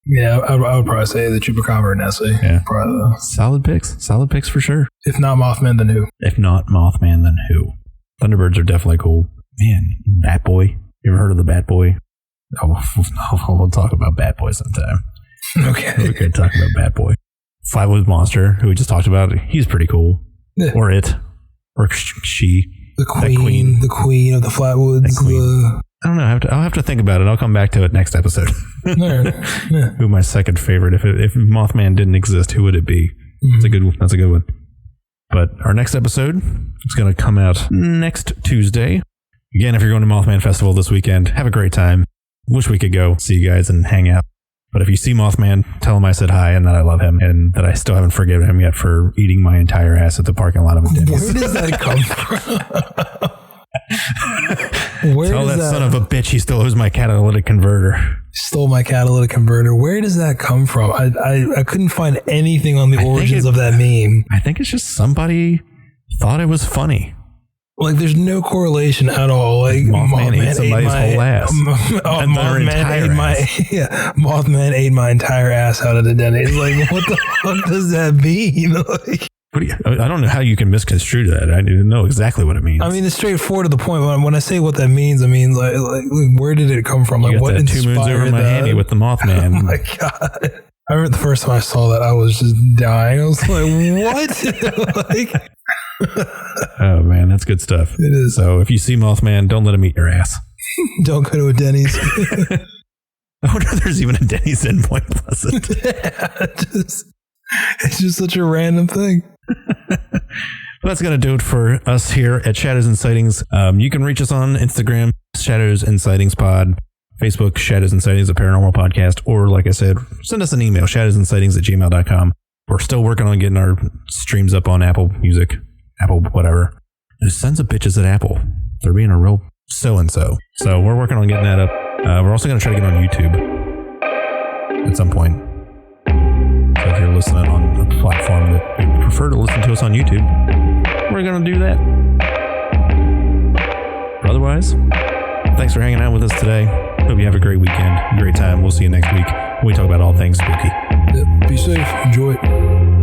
Yeah, I would probably say the chupacabra and Nessie. Yeah. Probably. Solid picks for sure. If not Mothman, then who? If not Mothman, then who? Thunderbirds are definitely cool. Man, Bat Boy. You ever heard of the Bat Boy? We'll talk about Bat Boy sometime. Okay. We could talk about Bat Boy. Five-Wood Monster, who we just talked about. He's pretty cool. Yeah. Or it. Or she. The queen of the Flatwoods. I don't know. I'll have to think about it. I'll come back to it next episode. Yeah. Who my second favorite? If Mothman didn't exist, who would it be? Mm-hmm. That's a good one. But our next episode is going to come out next Tuesday. Again, if you're going to Mothman Festival this weekend, have a great time. Wish we could go see you guys and hang out. But if you see Mothman, tell him I said hi and that I love him and that I still haven't forgiven him yet for eating my entire ass at the parking lot of a Denny's. Where does that come from? Tell that son of a bitch he still owes my catalytic converter. Stole my catalytic converter. Where does that come from? I couldn't find anything on the origins of that meme. I think it's just somebody thought it was funny. Like, there's no correlation at all. Like, Mothman ate somebody's whole ass. Mothman ate my entire ass out of the Denny's. Like, what the fuck does that mean? Like, I don't know how you can misconstrue that. I didn't know exactly what it means. I mean, it's straightforward to the point. When I say what that means, I mean, like where did it come from? You like, got what that 2 moons over Miami with the Mothman. Oh my God. I remember the first time I saw that, I was just dying. I was like, what? Like, oh man, that's good stuff. It is. So if you see Mothman, don't let him eat your ass. Don't go to a Denny's. I wonder if there's even a Denny's in Point Pleasant. It's just such a random thing. That's going to do it for us here at Shadows and Sightings. You can reach us on Instagram, Shadows and Sightings Pod, Facebook, Shadows and Sightings, a paranormal podcast, or like I said, send us an email, shadowsandsightings@gmail.com. We're still working on getting our streams up on Apple Music, Apple whatever. There's sons of bitches at Apple. They're being a real so-and-so. So we're working on getting that up. We're also going to try to get on YouTube at some point. So if you're listening on a platform that you prefer to listen to us on YouTube, we're going to do that. But otherwise, thanks for hanging out with us today. Hope you have a great weekend, a great time. We'll see you next week when we talk about all things spooky. Be safe. Enjoy it.